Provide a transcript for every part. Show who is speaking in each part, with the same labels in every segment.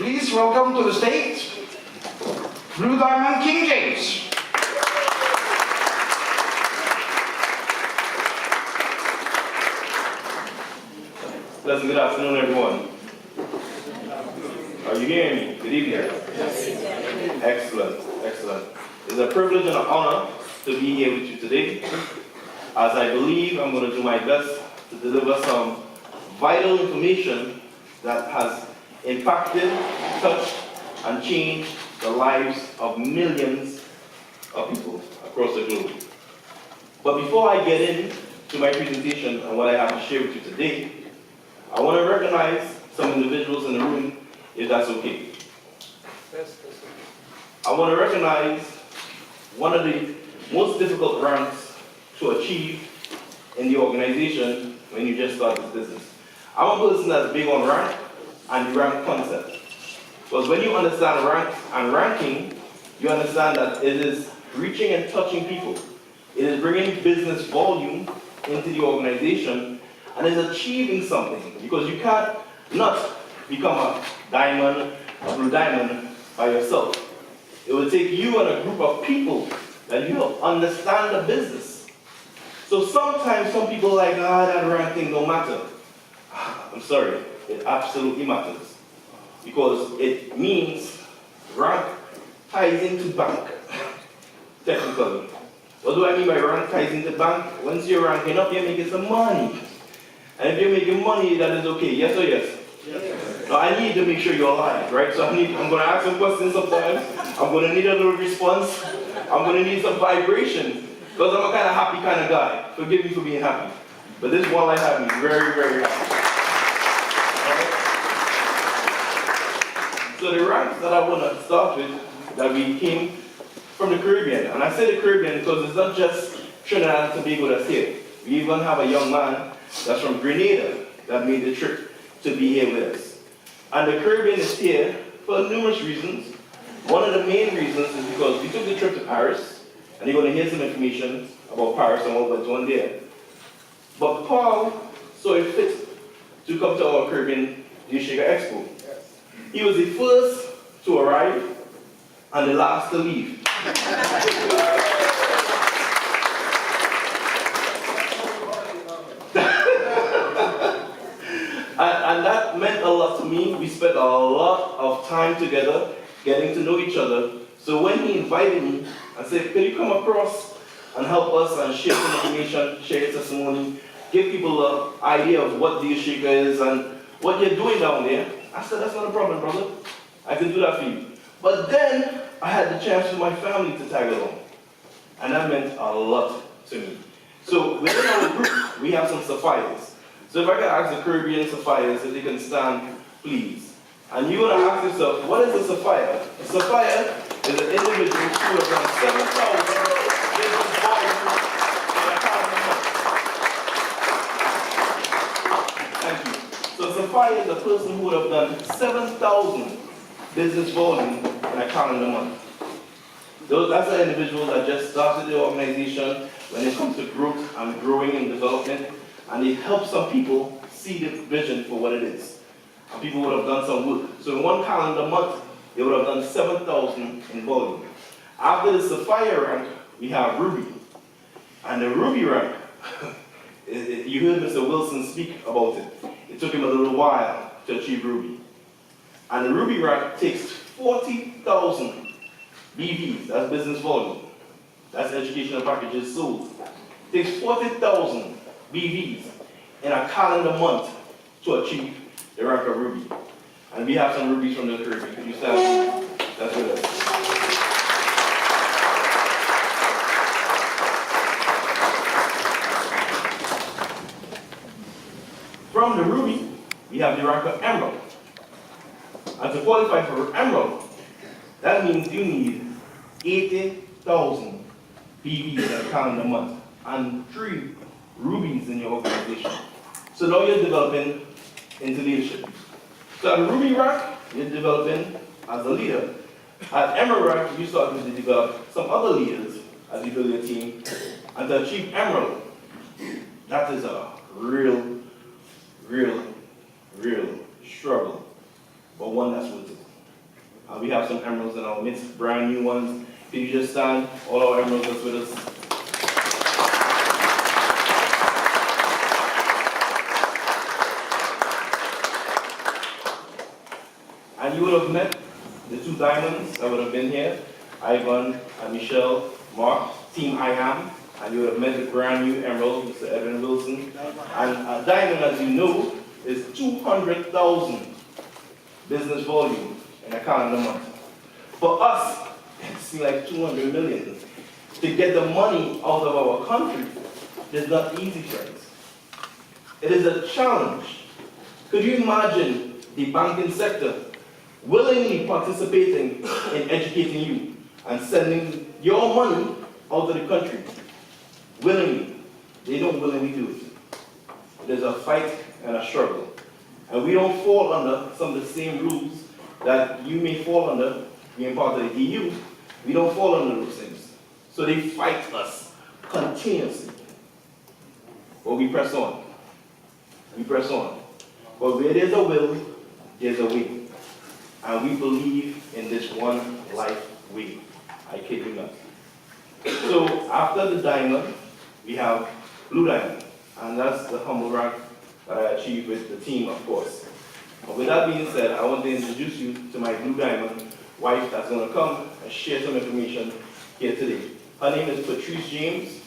Speaker 1: Please welcome to the stage, Blue Diamond King Jayms.
Speaker 2: Pleasant good afternoon, everyone. Are you hearing me? Good evening. Excellent, excellent. It's a privilege and an honor to be here with you today, as I believe I'm going to do my best to deliver some vital information that has impacted, touched, and changed the lives of millions of people across the globe. But before I get into my presentation and what I have to share with you today, I want to recognize some individuals in the room, if that's okay. I want to recognize one of the most difficult ranks to achieve in the organization when you just start this business. I'm a person that's big on rank and the rank concept. Because when you understand rank and ranking, you understand that it is reaching and touching people. It is bringing business volume into the organization and is achieving something, because you can't not become a diamond, a blue diamond by yourself. It will take you and a group of people that you help understand the business. So sometimes some people are like, that ranking don't matter. I'm sorry, it absolutely matters. Because it means rank ties into bank, technically. What do I mean by rank ties into bank? Once you're ranking up, you're making some money. And if you're making money, that is okay. Yes or yes? Yes. Now I need to make sure you're alive, right? So I'm going to ask some questions sometimes. I'm going to need a little response. I'm going to need some vibration. Because I'm a kind of happy kind of guy. Forgive me for being happy. But this one life had me very, very happy. Right? So the ranks that I want to start with, that we came from the Caribbean. And I say the Caribbean because it's not just Trinidad and Tobago that's here. We even have a young man that's from Grenada that made the trip to be here with us. And the Caribbean is here for numerous reasons. One of the main reasons is because we took the trip to Paris, and you're going to hear some information about Paris and what went on there. But Paul saw it fit to come to our Caribbean New Sugar Expo. He was the first to arrive and the last to leave. And that meant a lot to me. We spent a lot of time together, getting to know each other. So when he invited me and said, can you come across and help us and share some information, share your testimony, give people an idea of what the Shaker is and what you're doing down there, I said, that's not a problem, brother. I can do that for you. But then I had the chance for my family to tag along. And that meant a lot to me. So within our group, we have some sapphires. So if I can ask the Caribbean sapphires if they can stand, please. And you want to ask yourself, what is a sapphire? A sapphire is an individual who has done 7,000 business volume in a calendar month. Thank you. So a sapphire is a person who would have done 7,000 business volume in a calendar month. That's an individual that just started the organization when it comes to growth and growing and development. And it helps some people see the vision for what it is. And people would have done some work. So in one calendar month, they would have done 7,000 in volume. After the sapphire rank, we have ruby. And the ruby rank, you heard Mr. Wilson speak about it. It took him a little while to achieve ruby. And the ruby rank takes 40,000 BVs, that's business volume. That's educational packages sold. It takes 40,000 BVs in a calendar month to achieve the rank of ruby. And we have some rubies from the Caribbean. Could you stand? That's with us. From the ruby, we have the rank of emerald. And to qualify for emerald, that means you need 80,000 BVs in a calendar month and 3 rubies in your organization. So now you're developing into leadership. So at ruby rank, you're developing as a leader. At emerald rank, you start to develop some other leaders as you build your team. And to achieve emerald, that is a real struggle, but one that's worth it. We have some emeralds in our midst, brand new ones. Can you just stand? All our emeralds that's with us. And you would have met the two diamonds that would have been here, Ivan and Michelle, Mark, Team I Am, and you would have met the brand new emerald, Mr. Evan Wilson. And a diamond, as you know, is 200,000 business volume in a calendar month. For us, it seems like 200 million. To get the money out of our country is not easy, friends. It is a challenge. Could you imagine the banking sector willingly participating in educating you and sending your money out of the country? Willingly. They don't willingly do it. There's a fight and a struggle. And we don't fall under some of the same rules that you may fall under being part of the EU. We don't fall under those things. So they fight us continuously. But we press on. We press on. But where there's a will, there's a way. And we believe in this one life way. I kid you not. So after the diamond, we have blue diamond. And that's the humble rank that I achieved with the team, of course. But with that being said, I want to introduce you to my blue diamond wife that's going to come and share some information here today. Her name is Patrice Jayms.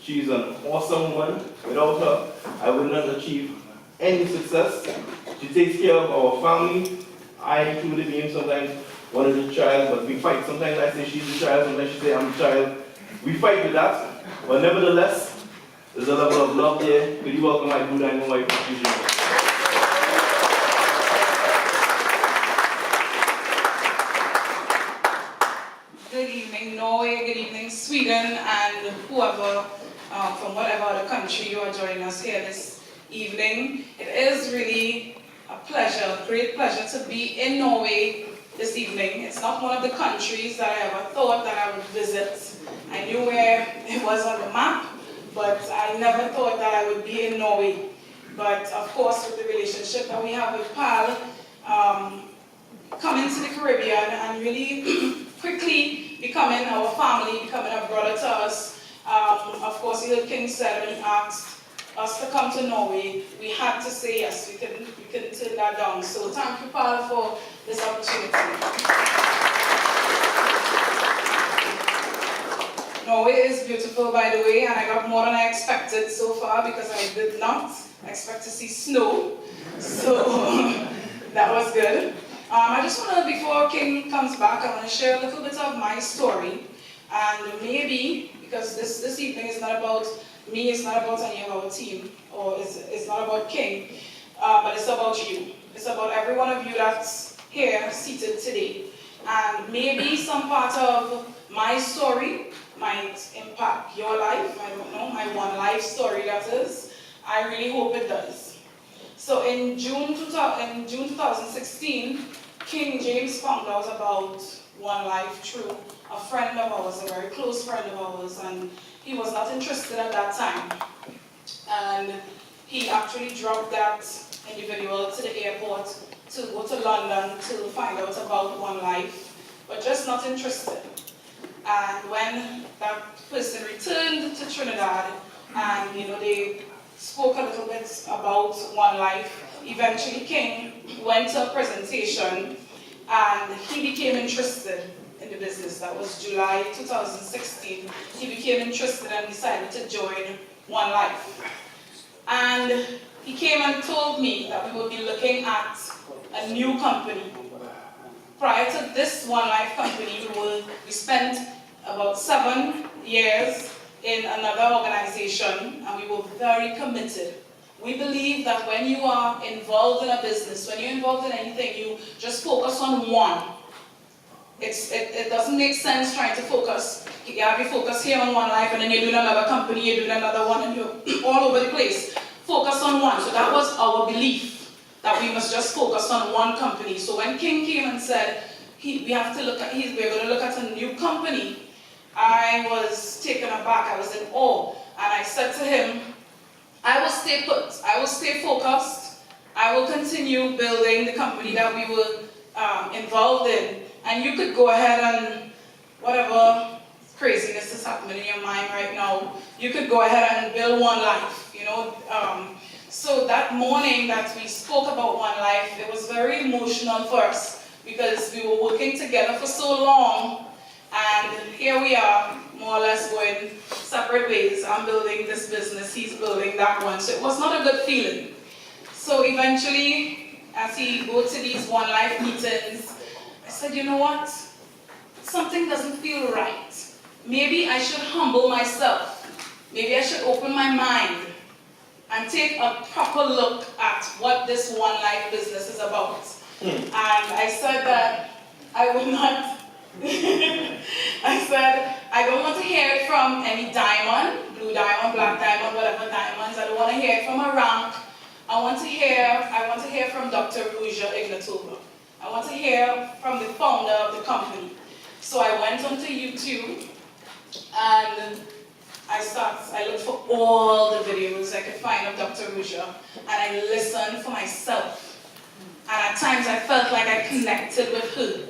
Speaker 2: She's an awesome woman. Without her, I would not achieve any success. She takes care of our family. I included being sometimes one of the child, but we fight. Sometimes I say she's the child, sometimes she say I'm the child. We fight with that, but nevertheless, there's a level of love there. Could you welcome my blue diamond wife, Patrice Jayms?
Speaker 3: Good evening, Norway. Good evening, Sweden, and whoever from whatever other country you are joining us here this evening. It is really a pleasure, a great pleasure to be in Norway this evening. It's not one of the countries that I ever thought that I would visit. I knew where it was on the map, but I never thought that I would be in Norway. But of course, with the relationship that we have with PAL, coming to the Caribbean and really quickly becoming our family, becoming a brother to us. Of course, Little King said when he asked us to come to Norway, we had to say yes. We couldn't turn that down. So thank you, Paul, for this opportunity. Norway is beautiful, by the way, and I got more than I expected so far because I did not expect to see snow. So that was good. I just want to, before King comes back, I want to share a little bit of my story. And maybe, because this evening is not about me, it's not about any of our team, or it's not about King, but it's about you. It's about every one of you that's here, seated today. And maybe some part of my story might impact your life. I don't know, my one life story that is. I really hope it does. So in June 2016, King Jayms found out about One Life through a friend of ours, a very close friend of ours, and he was not interested at that time. And he actually dropped that individual to the airport to go to London to find out about One Life, but just not interested. And when that person returned to Trinidad, and they spoke a little bit about One Life, eventually King went to a presentation and he became interested in the business. That was July 2016. He became interested and decided to join One Life. And he came and told me that we would be looking at a new company. Prior to this One Life company, we spent about 7 years in another organization, and we were very committed. We believe that when you are involved in a business, when you're involved in anything, you just focus on one. It doesn't make sense trying to focus. You have your focus here on One Life, and then you're doing another company, you're doing another one, and you're all over the place. Focus on one. So that was our belief, that we must just focus on one company. So when King came and said, we're going to look at a new company, I was taken aback. I was in awe. And I said to him, I will stay put. I will stay focused. I will continue building the company that we were involved in. and you could go ahead and, whatever craziness is happening in your mind right now, you could go ahead and build one life, you know. So that morning that we spoke about one life, it was very emotional for us because we were working together for so long, and here we are, more or less going separate ways. I'm building this business, he's building that one, so it was not a good feeling. So eventually, as he go to these one life meetings, I said, you know what? Something doesn't feel right. Maybe I should humble myself. Maybe I should open my mind and take a proper look at what this one life business is about. And I said that I would not, I said, I don't want to hear it from any diamond, blue diamond, black diamond, whatever diamonds. I don't want to hear it from a rank. I want to hear from Dr. Ruja Ignatova. I want to hear from the founder of the company. So I went onto YouTube and I looked for all the videos I could find of Dr. Ruja, and I listened for myself. And at times I felt like I connected with her.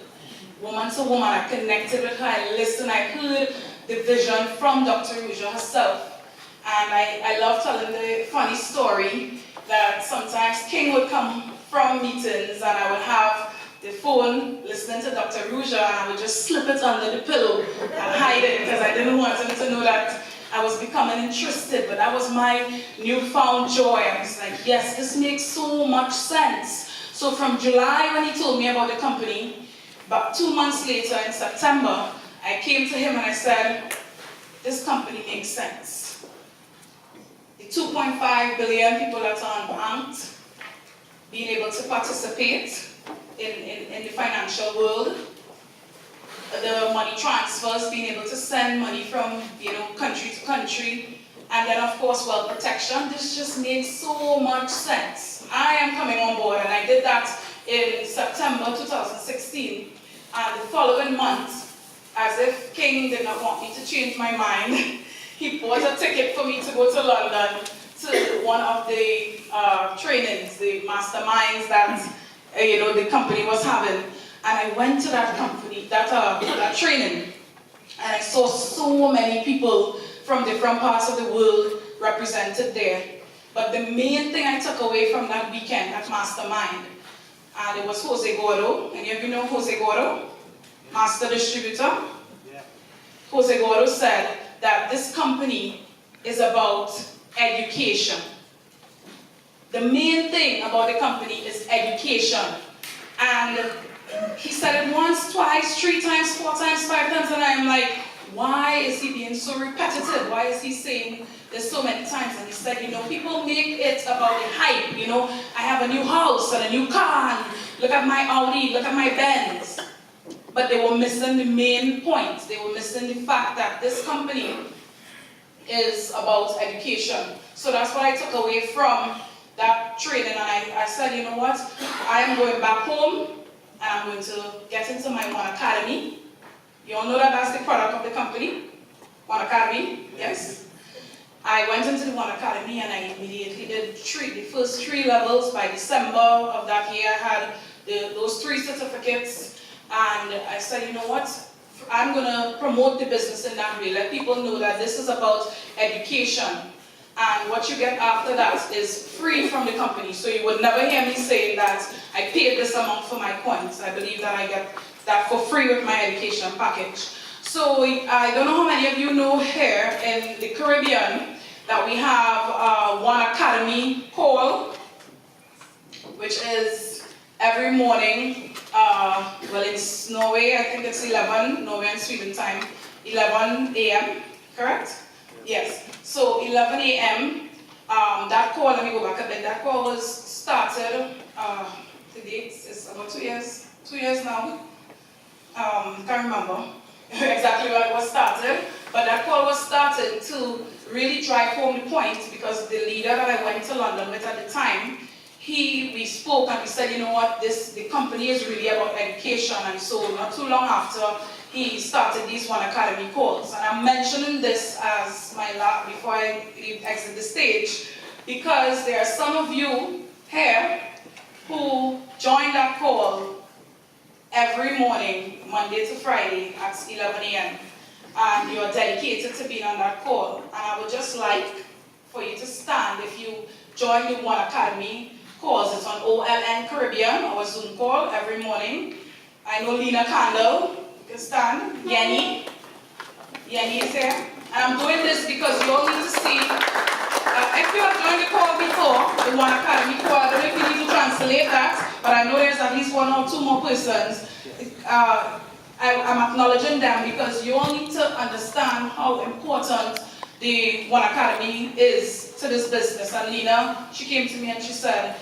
Speaker 3: Woman to woman, I connected with her, I listened, I heard the vision from Dr. Ruja herself. And I love telling the funny story that sometimes King would come from meetings and I would have the phone listening to Dr. Ruja, and I would just slip it under the pillow and hide it because I didn't want him to know that I was becoming interested. But that was my newfound joy. I was like, yes, this makes so much sense. So from July, when he told me about the company, about 2 months later in September, I came to him and I said, this company makes sense. The 2.5 billion people that are unbanked, being able to participate in the financial world, the money transfers, being able to send money from country to country, and then of course wealth protection. This just made so much sense. I am coming on board, and I did that in September 2016, and the following month, as if King did not want me to change my mind, he bought a ticket for me to go to London to one of the trainings, the masterminds that the company was having. And I went to that company, that training, and I saw so many people from different parts of the world represented there. But the main thing I took away from that weekend, that mastermind, and it was Jose Gordo. Any of you know Jose Gordo? Master distributor. Yeah. Jose Gordo said that this company is about education. The main thing about the company is education. And he said it once, twice, 3 times, 4 times, 5 times, and I'm like, why is he being so repetitive? Why is he saying this so many times? And he said, people make it about the hype. I have a new house and a new car, and look at my Audi, look at my Benz. But they were missing the main point. They were missing the fact that this company is about education. So that's what I took away from that training, and I said, you know what, I am going back home, and I'm going to get into my One Academy. You all know that that's the product of the company, One Academy, yes? I went into the One Academy, and I immediately did the first 3 levels. By December of that year, I had those 3 certificates, and I said, you know what, I'm going to promote the business in that way, let people know that this is about education. And what you get after that is free from the company. So you would never hear me saying that I paid this amount for my coins. I believe that I get that for free with my education package. So I don't know how many of you know here in the Caribbean that we have One Academy call, which is every morning, well, it's Norway, I think it's 11, Norway and Sweden time, 11 a.m., correct? Yes, so 11 a.m., that call, let me go back a bit, that call was started, the date is about 2 years now, can't remember exactly when it was started, but that call was started to really drive home the point, because the leader that I went to London with at the time, we spoke and we said, you know what, the company is really about education, and so not too long after, he started these One Academy calls. And I'm mentioning this as my last, before I exit the stage, because there are some of you here who joined that call every morning, Monday to Friday at 11 a.m. And you're dedicated to being on that call. And I would just like for you to stand if you join the One Academy calls. It's on OLN Caribbean, our Zoom call every morning. I know Lena Candle, you can stand. Yenny is here. And I'm doing this because you all need to see, if you have joined the call before, the One Academy call, I don't know if you need to translate that, but I know there's at least 1 or 2 more persons. I'm acknowledging them because you all need to understand how important the One Academy is to this business. And Lena, she came to me and she said,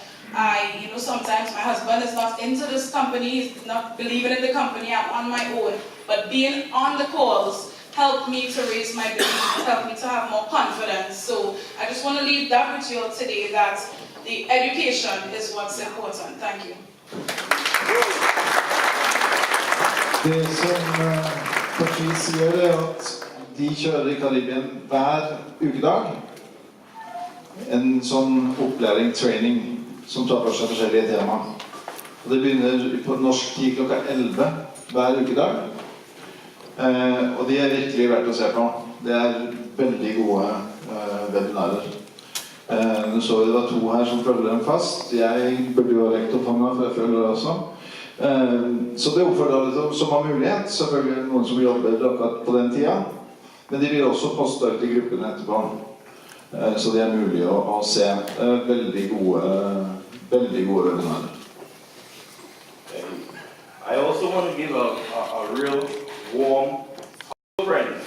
Speaker 3: sometimes my husband is not into this company, he's not believing in the company, I'm on my own. But being on the calls helped me to raise my belief, helped me to have more confidence. So I just want to leave that with you all today, that the education is what's important. Thank you.
Speaker 4: Det som Patrice sier, er at de kjører i Karibien hver ukedag. En sånn opplæring, training, som tar for seg forskjellige temaer. Og det begynner på norsk tid klokka 11 hver ukedag. Og de er virkelig verdt å se på. Det er veldig gode webinarer. Nå så vi det var 2 her som følger dem fast. Jeg burde jo ha rekt opp hånda, for jeg følger det også. Så det oppfører alle som har mulighet. Selvfølgelig noen som jobber akkurat på den tida. Men de vil også poste ut i gruppene etterpå. Så det er mulig å se veldig gode webinarer.
Speaker 2: I also want to give a real warm friends.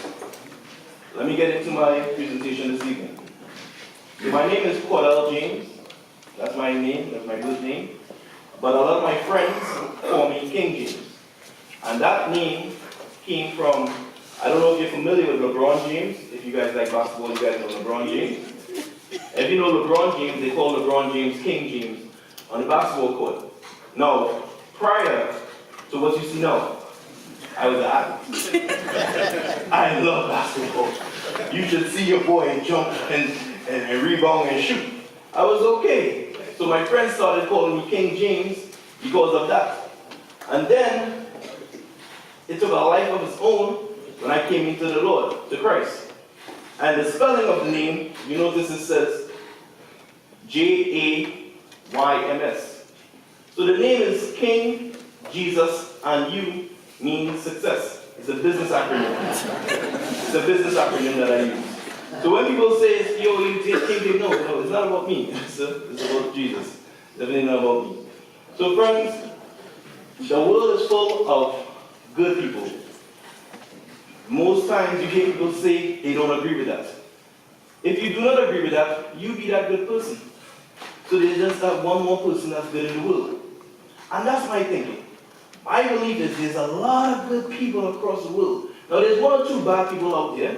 Speaker 2: Let me get into my presentation this evening. My name is Jayms. That's my name, that's my good name. But a lot of my friends call me King James. And that name came from, I don't know if you're familiar with LeBron James. If you guys like basketball, you guys know LeBron James. If you know LeBron James, they call LeBron James King James on the basketball court. Now, prior to what you see now, I was an athlete. I love basketball. You should see your boy jump and rebound and shoot. I was okay. So my friends started calling me King James because of that. And then it took a life of its own when I came into the Lord, to Christ. And the spelling of the name, you notice it says Jayms. So the name is King, Jesus, and you means success. It's a business acronym. It's a business acronym that I use. So when people say, yo, you take King James, no, it's not about me. It's about Jesus. Definitely not about me. So friends, the world is full of good people. Most times you hear people say they don't agree with that. If you do not agree with that, you be that good person. So there's just that one more person that's good in the world. And that's my thinking. My belief is there's a lot of good people across the world. Now there's 1 or 2 bad people out there.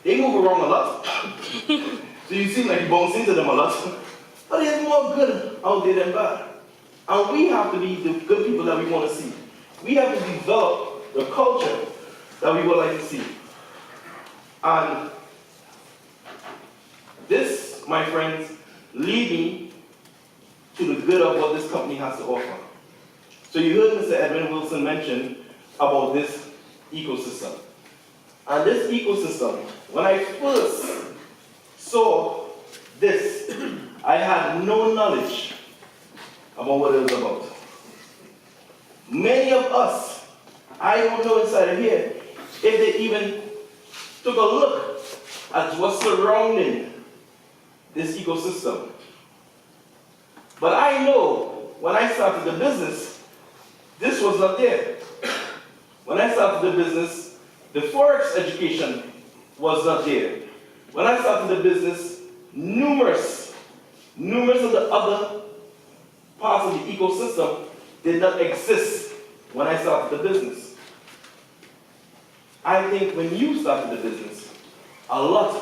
Speaker 2: They move around a lot. So you seem like you bounce into them a lot. But there's more good out there than bad. And we have to be the good people that we want to see. We have to develop the culture that we would like to see. And this, my friends, lead me to the good of what this company has to offer. So you heard Mr. Edwin Wilson mention about this ecosystem. And this ecosystem, when I first saw this, I had no knowledge about what it was about. Many of us, I don't know inside of here, if they even took a look at what's surrounding this ecosystem. But I know when I started the business, this was not there. When I started the business, the Forex education was not there. When I started the business, numerous of the other parts of the ecosystem did not exist when I started the business. I think when you started the business, a lot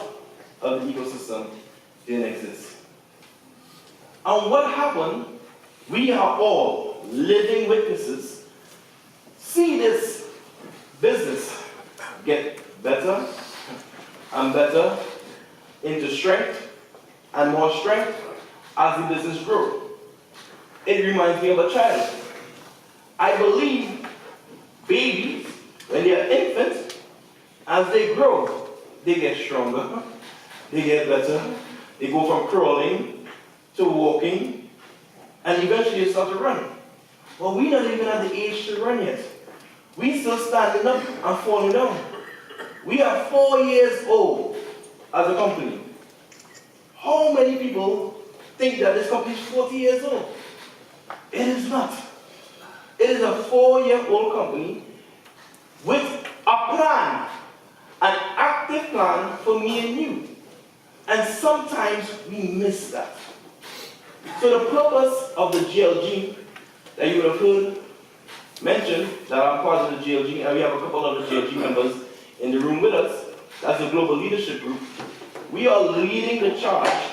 Speaker 2: of the ecosystem didn't exist. And what happened, we are all living witnesses, see this business get better and better into strength and more strength as the business grows. It reminds me of a child. I believe Babies, when they are infants, as they grow, they get stronger, they get better, they go from crawling to walking, and eventually they start to run. Well, we're not even at the age to run yet. We still standing up and falling down. We are 4 years old as a company. How many people think that this company is 40 years old? It is not. It is a 4-year-old company with a plan, an active plan for me and you. And sometimes we miss that. So the purpose of the GLG that you would have heard mentioned, that I'm part of the GLG, and we have a couple of the GLG members in the room with us, that's the global leadership group. We are leading the charge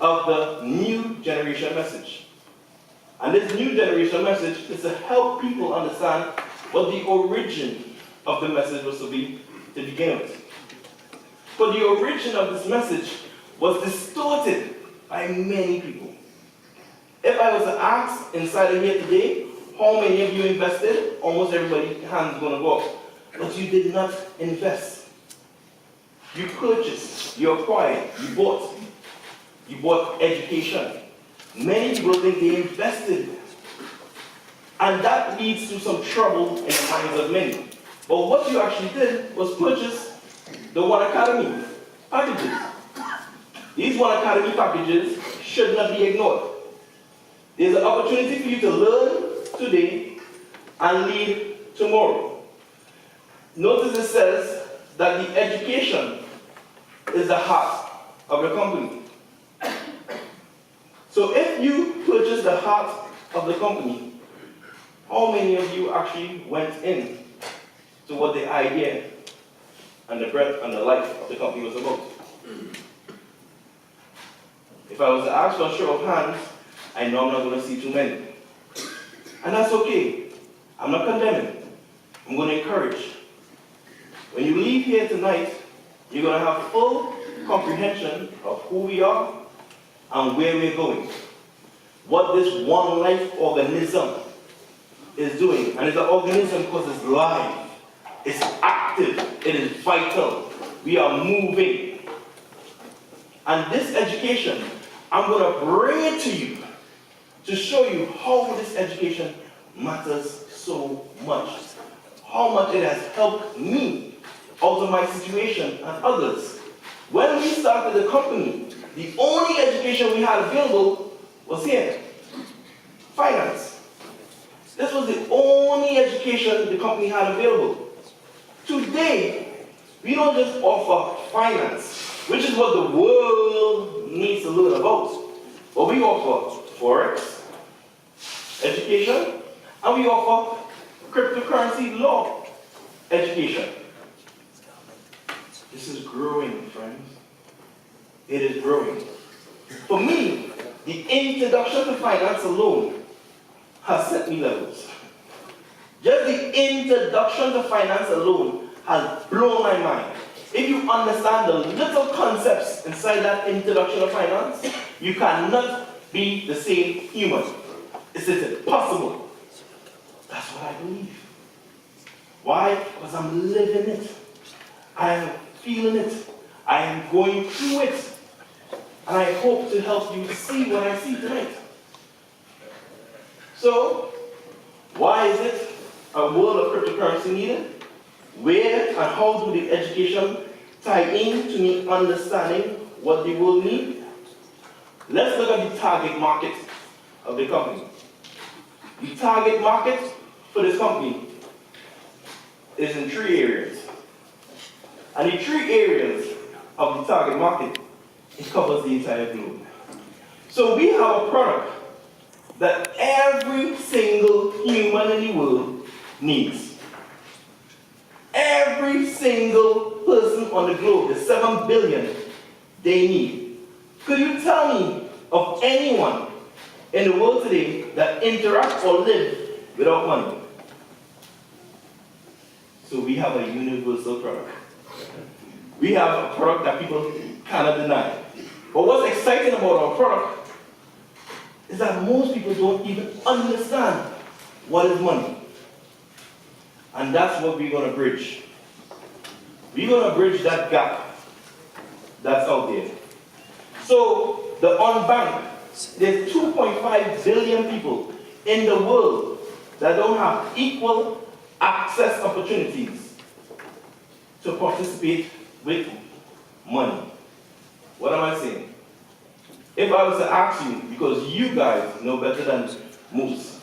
Speaker 2: of the new generation message. And this new generation message is to help people understand what the origin of the message was to be to begin with. But the origin of this message was distorted by many people. If I was to ask inside of here today, how many of you invested? Almost everybody's hand is going to go up. But you did not invest. You purchased, you acquired, you bought. You bought education. Many people think they invested. And that leads to some trouble in the minds of many. But what you actually did was purchase the One Academy packages. These One Academy packages should not be ignored. There's an opportunity for you to learn today and lead tomorrow. Notice it says that the education is the heart of the company. So if you purchase the heart of the company, how many of you actually went in to what the idea and the breadth and the life of the company was about? If I was to ask for a show of hands, I know I'm not going to see too many. And that's okay. I'm not condemning. I'm going to encourage. When you leave here tonight, you're going to have full comprehension of who we are and where we're going. What this one life organism is doing. And it's an organism because it's live. It's active. It is vital. We are moving. And this education, I'm going to bring it to you to show you how this education matters so much. How much it has helped me out of my situation and others. When we started the company, the only education we had available was here. Finance. This was the only education the company had available. Today, we don't just offer finance, which is what the world needs to learn about. But we offer Forex, education, and we offer cryptocurrency law education. This is growing, friends. It is growing. For me, the introduction to finance alone has set me levels. Just the introduction to finance alone has blown my mind. If you understand the little concepts inside that introduction of finance, you cannot be the same human. It's impossible. That's what I believe. Why? Because I'm living it. I am feeling it. I am going through it. And I hope to help you see what I see tonight. So, why is it a world of cryptocurrency needed? Where and how do the education tie in to me understanding what the world needs? Let's look at the target market of the company. The target market for this company is in 3 areas. And the 3 areas of the target market, it covers the entire globe. So we have a product that every single human in the world needs. Every single person on the globe, the 7 billion, they need. Could you tell me of anyone in the world today that interacts or lives without money? So we have a universal product. We have a product that people cannot deny. But what's exciting about our product is that most people don't even understand what is money. And that's what we're going to bridge. We're going to bridge that gap that's out there. So, the unbanked, there's 2.5 billion people in the world that don't have equal access opportunities to participate with money. What am I saying? If I was to ask you, because you guys know better than most,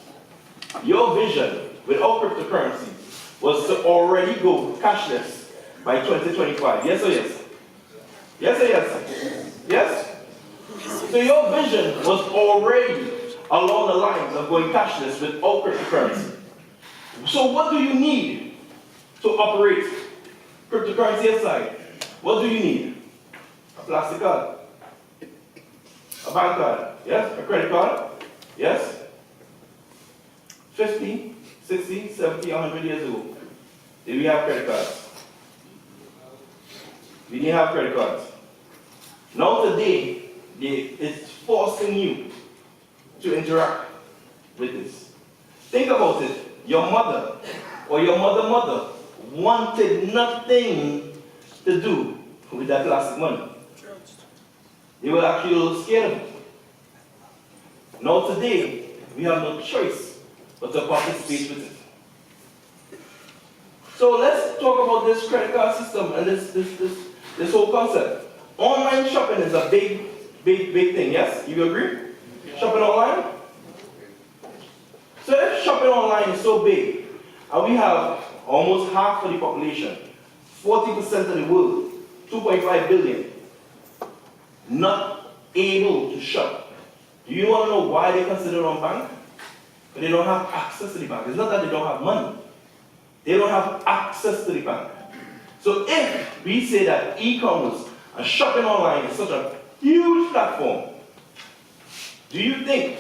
Speaker 2: your vision without cryptocurrency was to already go cashless by 2025. Yes or yes? Yes or yes? Yes? So your vision was already along the lines of going cashless without cryptocurrency. So what do you need to operate cryptocurrency aside? What do you need? A plastic card. A bank card. Yes? A credit card. Yes? 50, 60, 70, 100 years ago, did we have credit cards? We didn't have credit cards. Now today, it's forcing you to interact with this. Think about it. Your mother or your mother wanted nothing to do with that plastic money. They were actually a little scared of it. Now today, we have no choice but to participate with it. So let's talk about this credit card system and this whole concept. Online shopping is a big thing, yes? You agree? Yeah. Shopping online? So if shopping online is so big, and we have almost half of the population, 40% of the world, 2.5 billion, not able to shop. Do you want to know why they're considered unbanked? But they don't have access to the bank. It's not that they don't have money. They don't have access to the bank. So if we say that e-commerce and shopping online is such a huge platform, do you think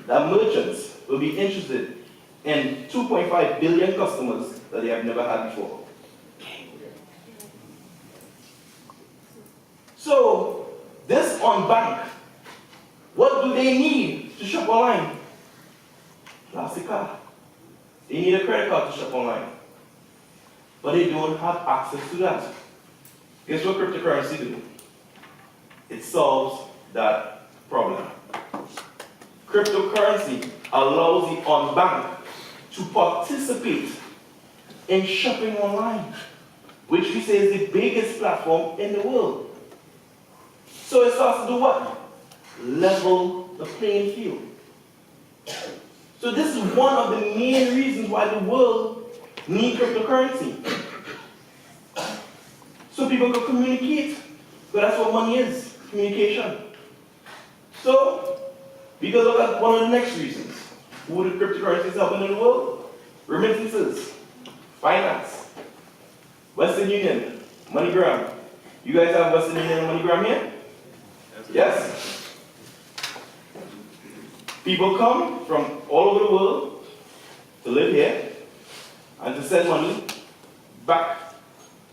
Speaker 2: that merchants will be interested in 2.5 billion customers that they have never had before? So, this unbanked, what do they need to shop online? Plastic card. They need a credit card to shop online. But they don't have access to that. Guess what cryptocurrency do? It solves that problem. Cryptocurrency allows the unbanked to participate in shopping online, which we say is the biggest platform in the world. So it starts to do what? Level the playing field. So this is one of the main reasons why the world needs cryptocurrency. So people can communicate, because that's what money is, communication. So, we can look at one of the next reasons. Who the cryptocurrency is helping in the world? Remittances, finance, Western Union, MoneyGram. You guys have Western Union and MoneyGram here? Yes? People come from all over the world to live here and to send money back.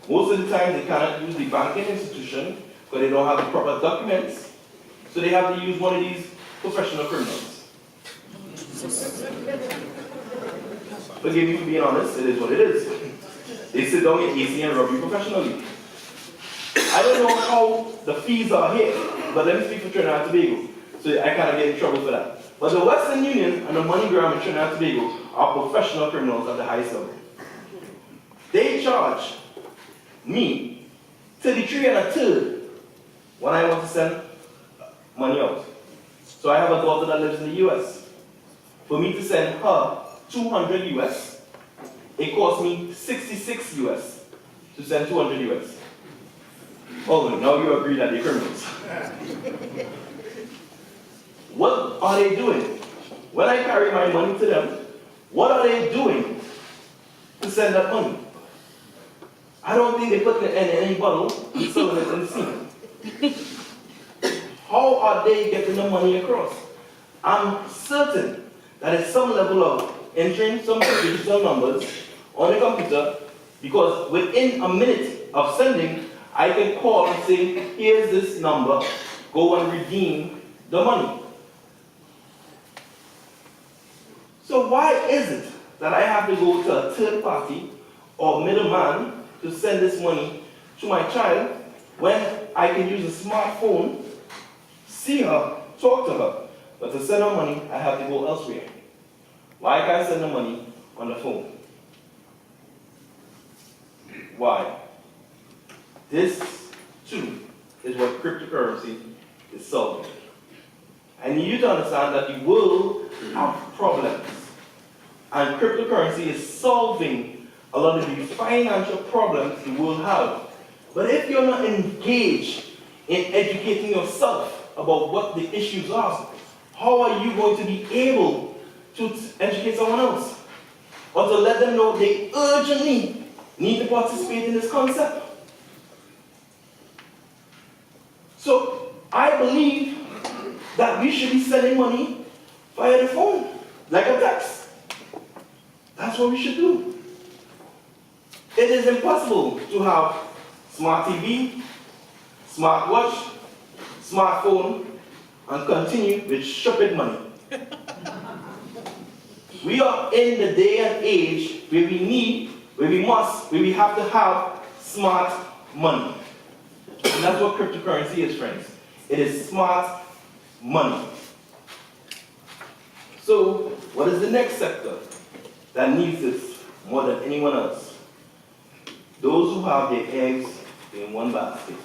Speaker 2: Most of the time they cannot use the banking institution because they don't have the proper documents. So they have to use one of these professional criminals. Forgive me for being honest, it is what it is. They sit down in AC and rob you professionally. I don't know how the fees are here, but let me speak for Trinidad and Tobago, so I kind of get in trouble for that. But the Western Union and the MoneyGram in Trinidad and Tobago are professional criminals at the highest level. They charge me 33 1/3 when I want to send money out. So I have a daughter that lives in the US. For me to send her 200 US, it costs me 66 US to send 200 US. Oh, now you agree that they're criminals. What are they doing? When I carry my money to them, what are they doing to send that money? I don't think they put it in any bottle and selling it in the scene. How are they getting the money across? I'm certain that at some level of entering some digital numbers on the computer, because within a minute of sending, I can call and say, here's this number, go and redeem the money. So why is it that I have to go to a third party or middleman to send this money to my child when I can use a smartphone, see her, talk to her. But to send her money, I have to go elsewhere. Why can't I send the money on the phone? Why? This, too, is what cryptocurrency is solving. I need you to understand that the world has problems. And cryptocurrency is solving a lot of the financial problems the world has. But if you're not engaged in educating yourself about what the issues are, how are you going to be able to educate someone else? Or to let them know they urgently need to participate in this concept? So, I believe that we should be sending money via the phone, like a text. That's what we should do. It is impossible to have smart TV, smartwatch, smartphone, and continue with stupid money. We are in the day and age where we have to have smart money. And that's what cryptocurrency is, friends. It is smart money. So, what is the next sector that needs this more than anyone else? Those who have their eggs in one basket.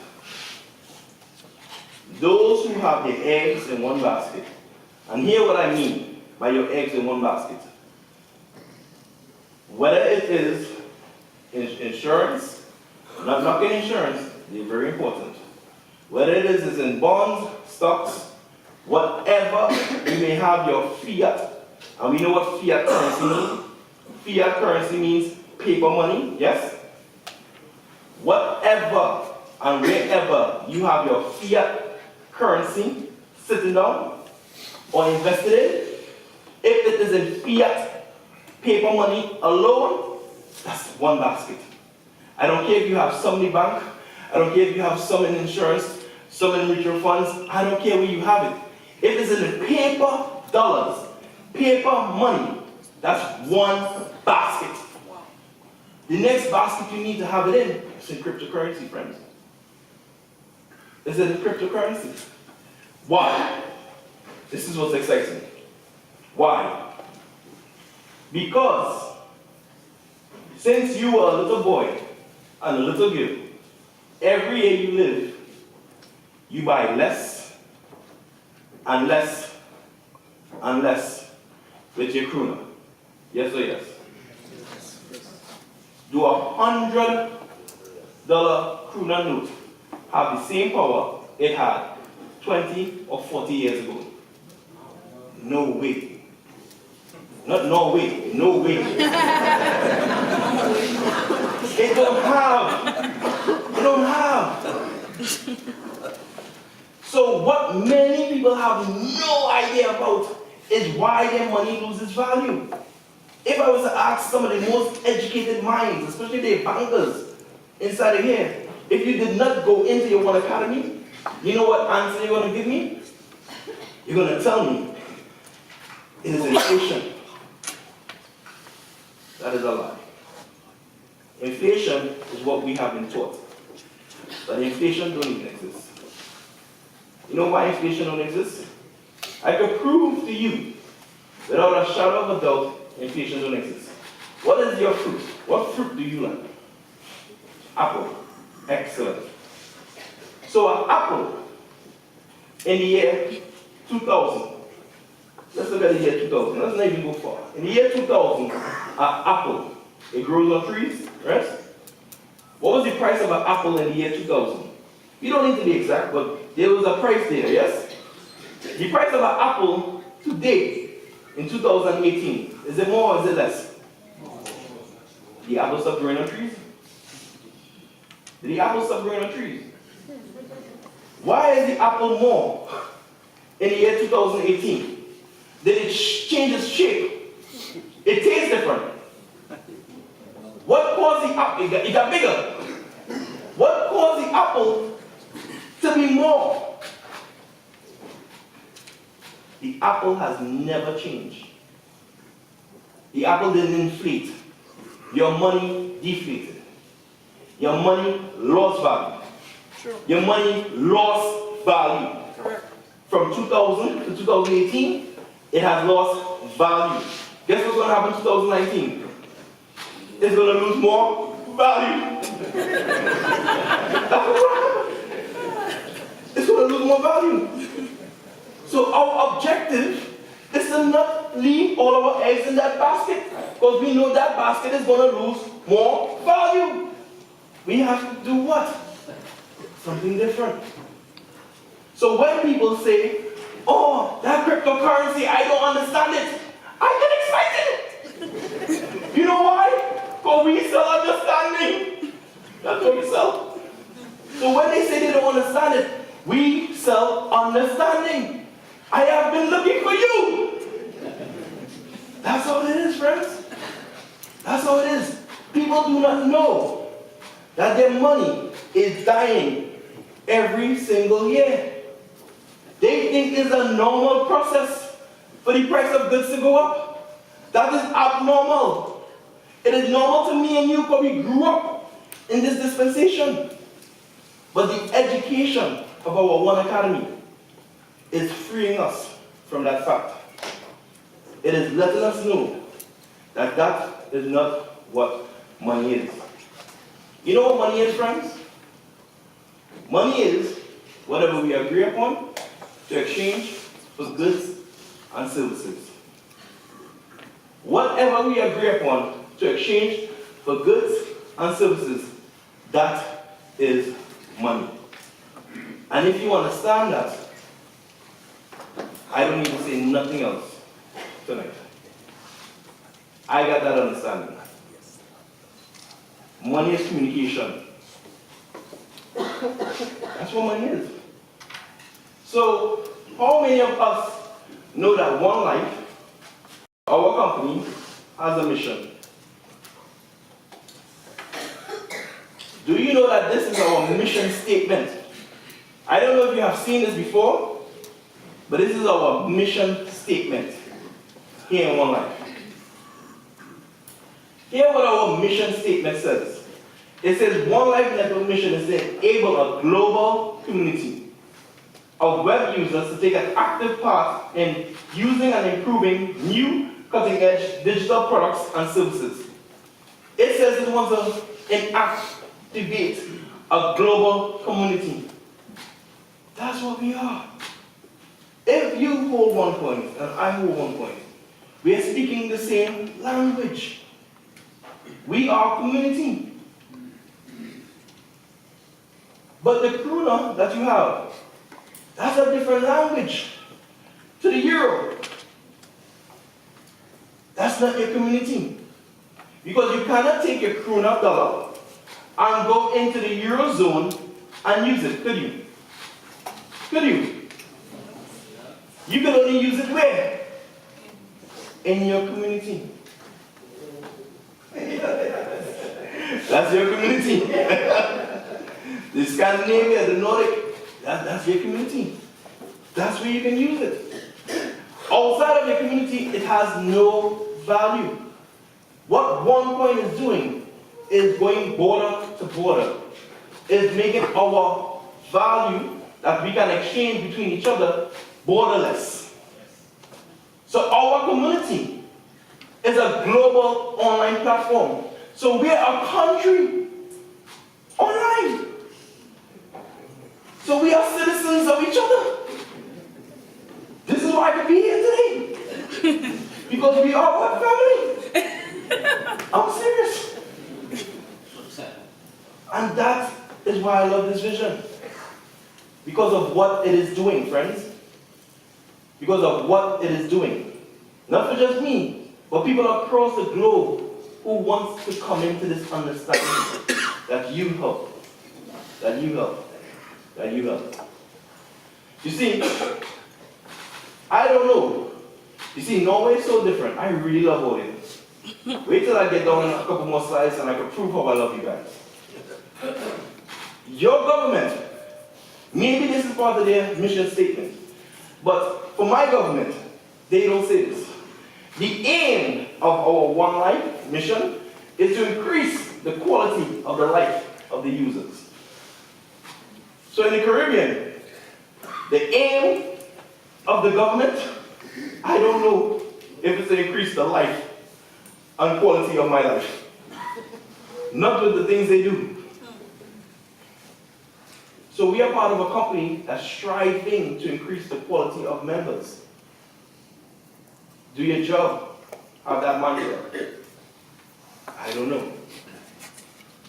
Speaker 2: Those who have their eggs in one basket. And hear what I mean by your eggs in one basket. Whether it is insurance, not knocking insurance, they're very important. Whether it is in bonds, stocks, whatever, you may have your fiat. And we know what fiat currency means. Fiat currency means paper money, yes? Whatever and wherever you have your fiat currency sitting down or invested in, if it is in fiat paper money alone, that's one basket. I don't care if you have some in the bank, I don't care if you have some in insurance, some in mutual funds, I don't care where you have it. If it's in the paper dollars, paper money, that's one basket. The next basket you need to have it in is in cryptocurrency, friends. It's in cryptocurrency. Why? This is what's exciting. Why? Because since you were a little boy and a little girl, every year you live, you buy less and less and less with your krona. Yes or yes? Do $100 krona note have the same power it had 20 or 40 years ago? No way. Not Norway, no way. It don't have. It don't have. So what many people have no idea about is why their money loses value. If I was to ask some of the most educated minds, especially the bankers inside of here, if you did not go into your one academy, you know what answer you're going to give me? You're going to tell me it is inflation. That is a lie. Inflation is what we have been taught. But inflation don't even exist. You know why inflation don't exist? I could prove to you, without a shadow of a doubt, inflation don't exist. What is your fruit? What fruit do you like? Apple. Excellent. So an apple in the year 2000, let's look at the year 2000, let's not even go far. In the year 2000, an apple, it grows on trees, right? What was the price of an apple in the year 2000? You don't need to be exact, but there was a price there, yes? The price of an apple today, in 2018, is it more or is it less? The apple stopped growing on trees? Did the apple stop growing on trees? Why is the apple more in the year 2018? Did it change its shape? It tastes different. What caused the apple? It got bigger. What caused the apple to be more? The apple has never changed. the apple didn't inflate. Your money deflated. Your money lost value.
Speaker 3: True.
Speaker 2: Your money lost value.
Speaker 3: Correct.
Speaker 2: From 2000 to 2018, it has lost value. Guess what's going to happen in 2019? It's going to lose more value. That's what's going to happen. It's going to lose more value. So our objective is to not leave all of our eggs in that basket, because we know that basket is going to lose more value. We have to do what? Something different. So when people say, oh, that cryptocurrency, I don't understand it, I get excited. You know why? Because we sell understanding. That's what we sell. So when they say they don't understand it, we sell understanding. I have been looking for you. That's how it is, friends. That's how it is. People do not know that their money is dying every single year. They think it's a normal process for the price of goods to go up. That is abnormal. It is normal to me and you because we grew up in this dispensation. But the education of our One Academy is freeing us from that fact. It is letting us know that that is not what money is. You know what money is, friends? Money is whatever we agree upon to exchange for goods and services. Whatever we agree upon to exchange for goods and services, that is money. And if you understand that, I don't need to say nothing else tonight. I got that understanding. Money is communication. That's what money is. So, how many of us know that One Life, our company, has a mission? Do you know that this is our mission statement? I don't know if you have seen this before, but this is our mission statement here in One Life. Hear what our mission statement says. It says One Life Network mission is to enable a global community of web users to take an active part in using and improving new cutting-edge digital products and services. It says it wants to activate a global community. That's what we are. If you hold one point and I hold one point, we are speaking the same language. We are community. But the krona that you have, that's a different language to the euro. That's not your community. Because you cannot take your krona dollar and go into the eurozone and use it, could you? Could you? You can only use it where? In your community. That's your community. The Scandinavia, the Nordic, that's your community. That's where you can use it. Outside of your community, it has no value. What OneCoin is doing is going border to border. It's making our value that we can exchange between each other borderless. So our community is a global online platform. So we're a country online. So we are citizens of each other. This is why I could be here today. Because we are one family. I'm serious. And that is why I love this vision. Because of what it is doing, friends. Because of what it is doing. Not for just me, but people across the globe who wants to come into this understanding that you help. That you help. That you help. You see, I don't know. You see, Norway is so different. I really love voting. Wait till I get down a couple more slides and I can prove how I love you guys. Your government, maybe this is part of their mission statement, but for my government, they don't say this. The aim of our One Life mission is to increase the quality of the life of the users. So in the Caribbean, the aim of the government, I don't know if it's to increase the life and quality of my life. Not with the things they do. So we are part of a company that's striving to increase the quality of members. Do your job, have that mantra. I don't know.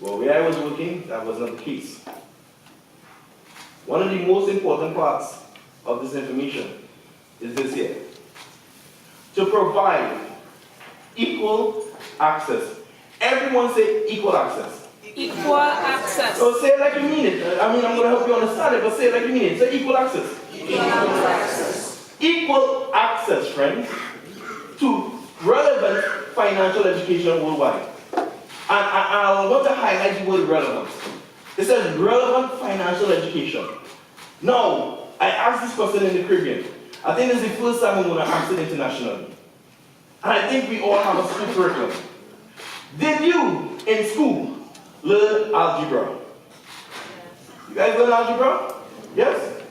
Speaker 2: Well, where I was working, that was not the case. One of the most important parts of this information is this here. To provide equal access. Everyone say equal access.
Speaker 5: Equal access.
Speaker 2: So say it like you mean it. I mean, I'm going to help you understand it, but say it like you mean it. Say equal access.
Speaker 5: Equal access.
Speaker 2: Equal access, friends, to relevant financial education worldwide. And I want to highlight the word relevant. It says relevant financial education. Now, I asked this question in the Caribbean. I think this is the first time I'm going to ask it internationally. And I think we all have a school curriculum. Did you, in school, learn algebra? You guys learn algebra? Yes?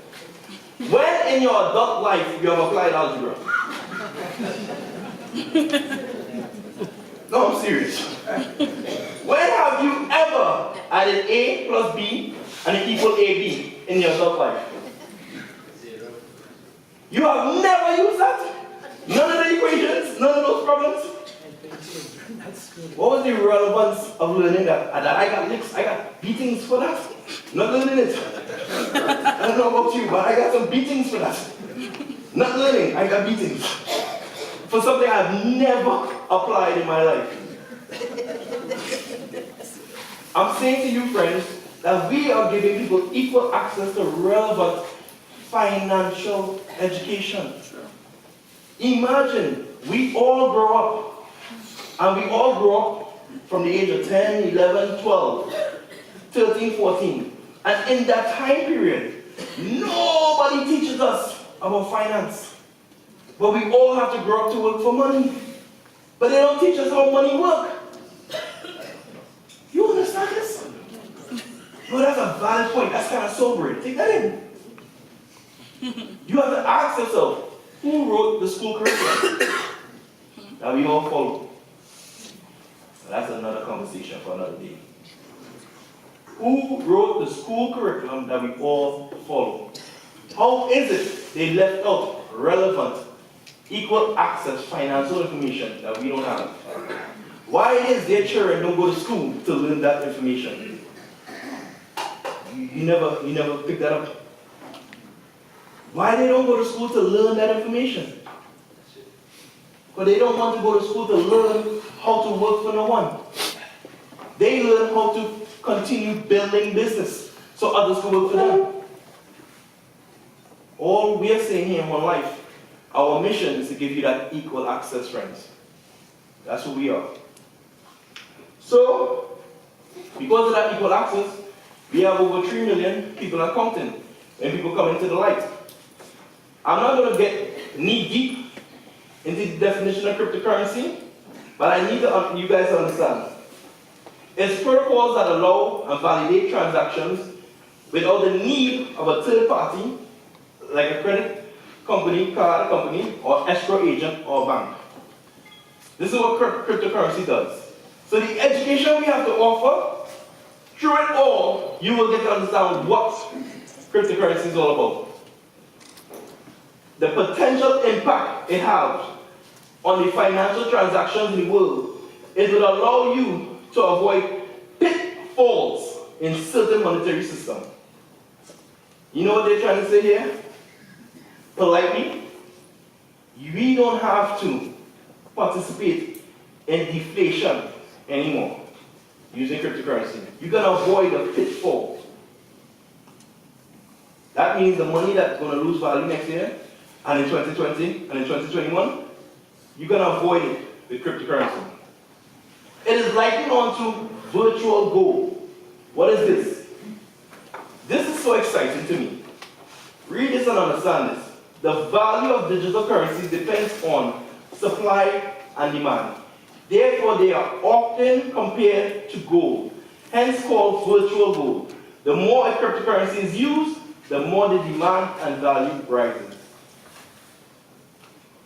Speaker 2: When in your adult life you have applied algebra? No, I'm serious. When have you ever added A plus B and it equal AB in your adult life? Zero. You have never used that? None of the equations? None of those problems? What was the relevance of learning that? I got licks, I got beatings for that. Not learning it. I don't know about you, but I got some beatings for that. Not learning, I got beatings. For something I've never applied in my life. I'm saying to you, friends, that we are giving people equal access to relevant financial education. Imagine, we all grow up, and we all grow up from the age of 10, 11, 12, 13, 14. And in that time period, nobody teaches us about finance. But we all have to grow up to work for money. But they don't teach us how money works. You understand this? No, that's a valid point. That's kind of sobering. Take that in. You have to ask yourself, who wrote the school curriculum that we all follow? That's another conversation for another day. Who wrote the school curriculum that we all follow? How is it they left out relevant, equal access financial information that we don't have? Why is their children don't go to school to learn that information? You never pick that up. Why they don't go to school to learn that information? Because they don't want to go to school to learn how to work for no one. They learn how to continue building business so others can work for them. All we are saying here in One Life, our mission is to give you that equal access, friends. That's who we are. So, because of that equal access, we have over 3 million people and counting when people come into the light. I'm not going to get knee deep into the definition of cryptocurrency, but I need you guys to understand. It's protocols that allow and validate transactions without the need of a third party, like a credit company, card company, or escrow agent or bank. This is what cryptocurrency does. So the education we have to offer, through it all, you will get to understand what cryptocurrency is all about. The potential impact it has on the financial transactions in the world, it will allow you to avoid pitfalls in certain monetary systems. You know what they're trying to say here? Politely, we don't have to participate in deflation anymore using cryptocurrency. You can avoid a pitfall. That means the money that's going to lose value next year, and in 2020, and in 2021, you can avoid it with cryptocurrency. It is likened on to virtual gold. What is this? This is so exciting to me. Read this and understand this. The value of digital currencies depends on supply and demand. Therefore, they are often compared to gold, hence called virtual gold. The more a cryptocurrency is used, the more the demand and value rises.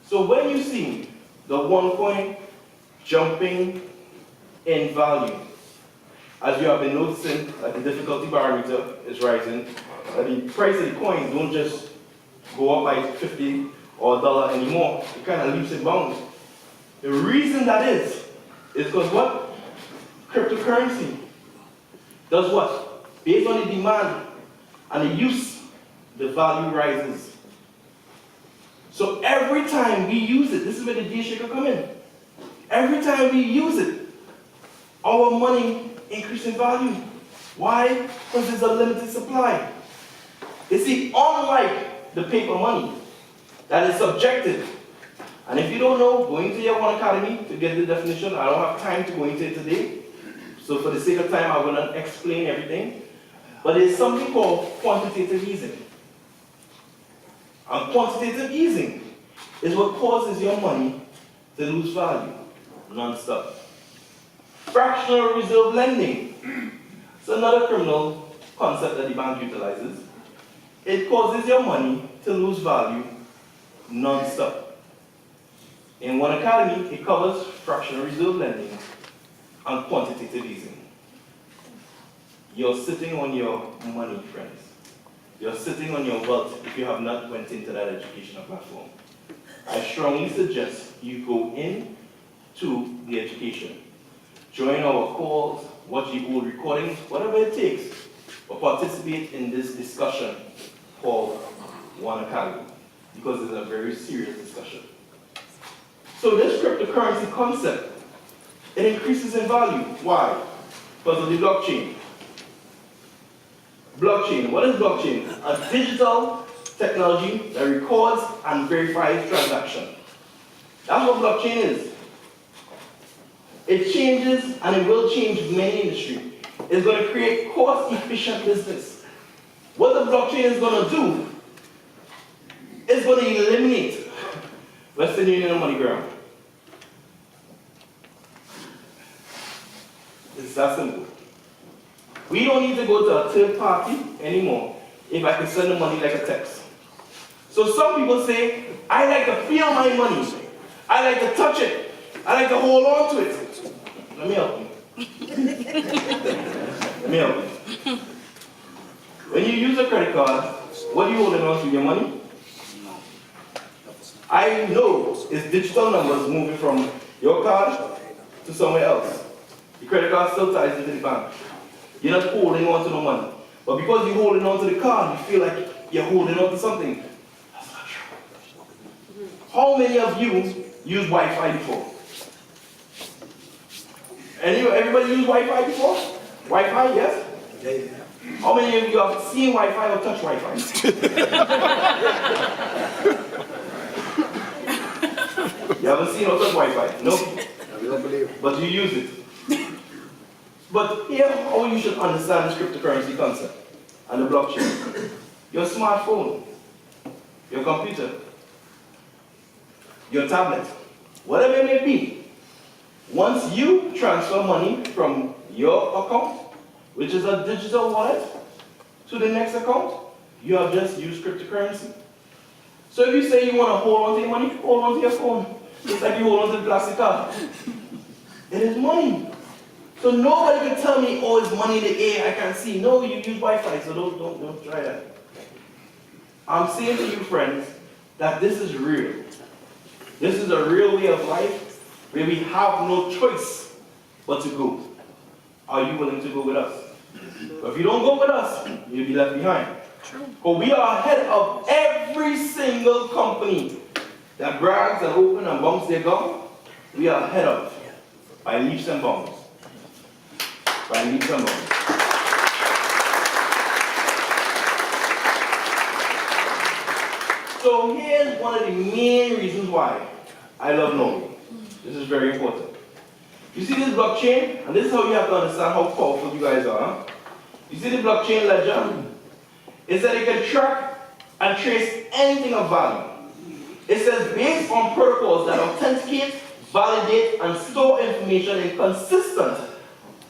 Speaker 2: So when you see the one coin jumping in value, as you have been noticing that the difficulty barometer is rising, that the price of the coin don't just go up by 50 or $1 anymore, it kind of leaps and bounds. The reason that is because what? Cryptocurrency does what? Based on the demand and the use, the value rises. So every time we use it, this is where the D-shaker come in. Every time we use it, our money increases in value. Why? Because there's a limited supply. You see, unlike the paper money, that is subjective. And if you don't know, go into your One Academy to get the definition. I don't have time to go into it today. So for the sake of time, I'm going to explain everything. But there's something called quantitative easing. And quantitative easing is what causes your money to lose value non-stop. Fractional reserve lending. It's another criminal concept that the bank utilizes. It causes your money to lose value non-stop. In One Academy, it covers fractional reserve lending and quantitative easing. You're sitting on your money, friends. You're sitting on your wealth if you have not went into that educational platform. I strongly suggest you go into the education. Join our calls, watch the old recordings, whatever it takes, but participate in this discussion called One Academy, because it's a very serious discussion. So this cryptocurrency concept, it increases in value. Why? Because of the blockchain. Blockchain, what is blockchain? A digital technology that records and verifies transactions. That's what blockchain is. It changes and it will change many industries. It's going to create cost-efficient business. What the blockchain is going to do is going to eliminate Western Union and MoneyGram. It's that simple. We don't need to go to a third party anymore if I can send the money like a text. So some people say, I like to feel my money. I like to touch it. I like to hold on to it. Let me help you. Let me help you. When you use a credit card, what are you holding on to? Your money? I know it's digital numbers moving from your card to somewhere else. The credit card still ties into the bank. You're not holding on to no money. But because you're holding on to the card, you feel like you're holding on to something. That's not true. How many of you use Wi-Fi before? Everybody use Wi-Fi before? Wi-Fi, yes? How many of you have seen Wi-Fi or touched Wi-Fi? You haven't seen or touched Wi-Fi? No?
Speaker 6: I don't believe.
Speaker 2: But you use it. But here, how you should understand this cryptocurrency concept and the blockchain. Your smartphone, your computer, your tablet, whatever it may be, once you transfer money from your account, which is a digital wallet, to the next account, you have just used cryptocurrency. So if you say you want to hold on to your money, hold on to your phone. Just like you hold on to the plastic card. It is money. So nobody can tell me, oh, it's money in the air, I can't see. No, you use Wi-Fi, so don't try that. I'm saying to you, friends, that this is real. This is a real way of life where we have no choice but to go. Are you willing to go with us? But if you don't go with us, you'll be left behind. But we are ahead of every single company that brags and open and bumps their gum. We are ahead of by leaps and bounds. By leaps and bounds. So here's one of the main reasons why I love Norway. This is very important. You see this blockchain, and this is how you have to understand how powerful you guys are. Huh? You see the blockchain ledger? It's that it can track and trace anything of value. It says based on protocols that authenticate, validate, and store information in consistent,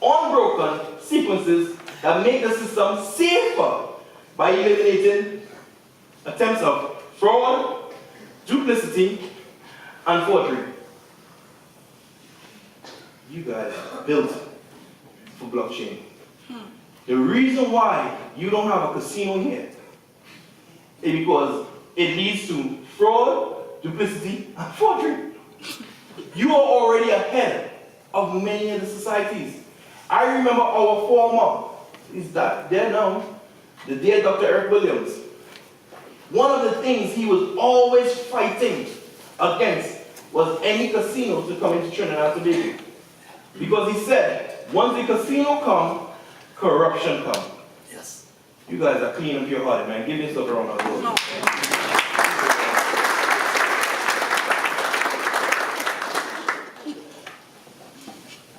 Speaker 2: unbroken sequences that make the system safer by eliminating attempts of fraud, duplicity, and forgery. You guys are built for blockchain. The reason why you don't have a casino here is because it leads to fraud, duplicity, and forgery. You are already ahead of many of the societies. I remember our former, is that there now, the dear Dr. Eric Williams. One of the things he was always fighting against was any casino to come into Trinidad and Tobago. Because he said, once the casino comes, corruption comes. Yes. You guys are clean up your heart, man. Give yourself a round of applause.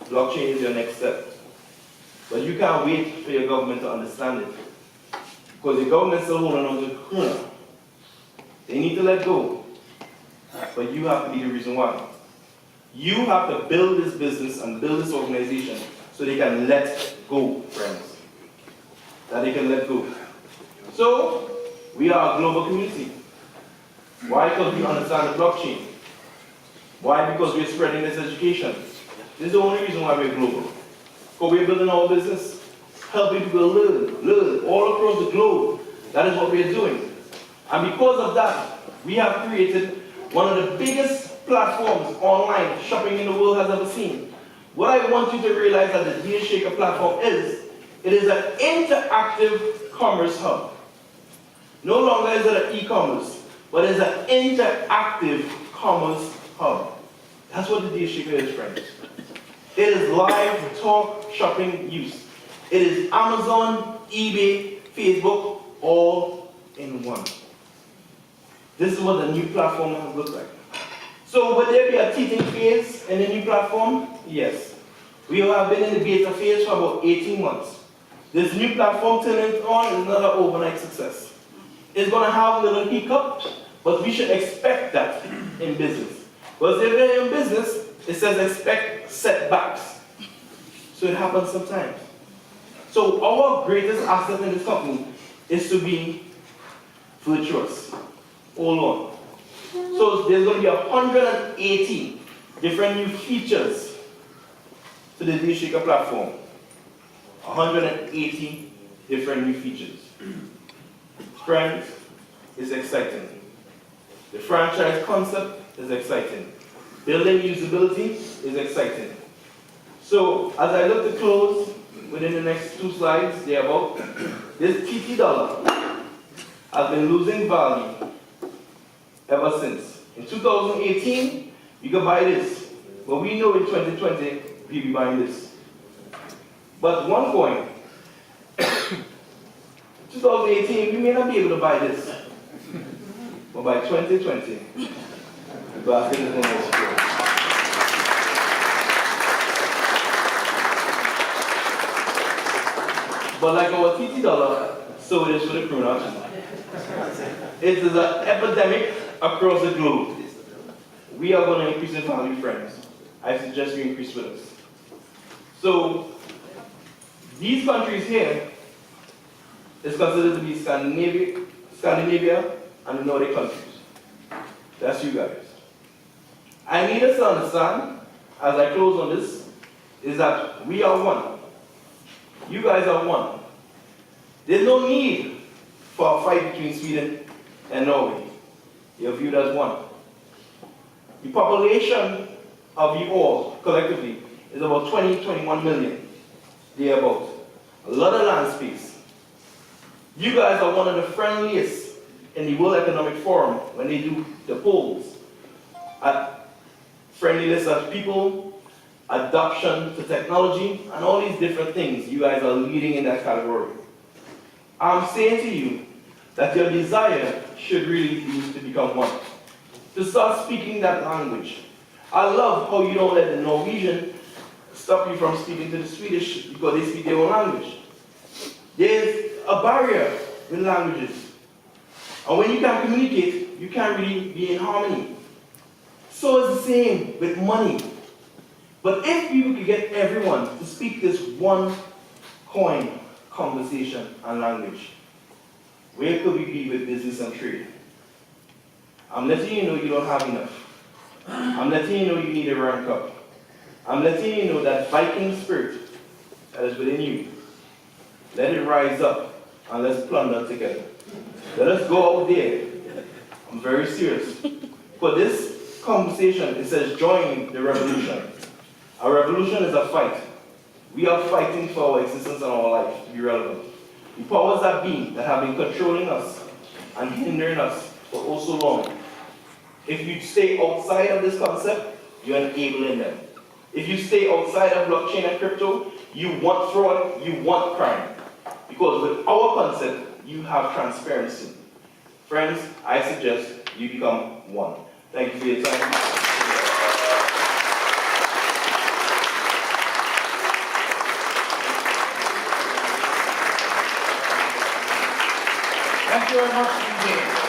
Speaker 2: Blockchain is your next step. But you can't wait for your government to understand it. Because the government's still holding on to the krona. They need to let go. But you have to be the reason why. You have to build this business and build this organization so they can let go, friends. That they can let go. So, we are a global community. Why? Because we understand the blockchain. Why? Because we're spreading this education. This is the only reason why we're global. Because we're building our business, helping people learn all across the globe. That is what we're doing. And because of that, we have created one of the biggest platforms online shopping in the world has ever seen. What I want you to realize that the Deal Shaker platform is, it is an interactive commerce hub. No longer is it an e-commerce, but it's an interactive commerce hub. That's what the Deal Shaker is, friends. It is live talk shopping use. It is Amazon, eBay, Facebook, all in one. This is what the new platform will look like. So will there be a teething phase in the new platform? Yes. We have been in the beta phase for about 18 months. This new platform turning on is not an overnight success. It's going to have a little hiccup, but we should expect that in business. Because if you're in business, it says expect setbacks. So it happens sometimes. So our greatest asset in this company is to be virtuous. Hold on. So there's going to be 180 different new features to the Deal Shaker platform. 180 different new features. Friends, it's exciting. The franchise concept is exciting. Building usability is exciting. So as I look to close within the next 2 slides, they're about this TT dollar has been losing value ever since. In 2018, you could buy this, but we know in 2020, we'll be buying this. But one point, 2018, we may not be able to buy this, but by 2020, the basket is going to explode. But like our TT dollar, so it is for the krona. It is an epidemic across the globe. We are going to increase in value, friends. I suggest you increase with us. So, these countries here is considered to be Scandinavia and the Nordic countries. That's you guys. I need us to understand, as I close on this, is that we are one. You guys are one. There's no need for a fight between Sweden and Norway. You're viewed as one. The population of you all, collectively, is about 21 million. Thereabout. A lot of land space. You guys are one of the friendliest in the World Economic Forum when they do the polls. At friendliness of people, adoption to technology, and all these different things. You guys are leading in that category. I'm saying to you that your desire should really be to become one. To start speaking that language. I love how you don't let the Norwegian stop you from speaking to the Swedish because they speak their own language. There's a barrier with languages. And when you can communicate, you can't really be in harmony. So it's the same with money. But if you could get everyone to speak this one coin, conversation, and language, where could we be with business and trade? I'm letting you know you don't have enough. I'm letting you know you need a rank up. I'm letting you know that Viking spirit that is within you, let it rise up and let's plunder together. Let us go out there. I'm very serious. For this conversation, it says join the revolution. A revolution is a fight. We are fighting for our existence and our life to be relevant. The powers that be that have been controlling us and hindering us for oh so long. If you stay outside of this concept, you're enabling them. If you stay outside of blockchain and crypto, you want fraud, you want crime. Because with our concept, you have transparency. Friends, I suggest you become one. Thank you for your time.
Speaker 1: Thank you very much, Jayms.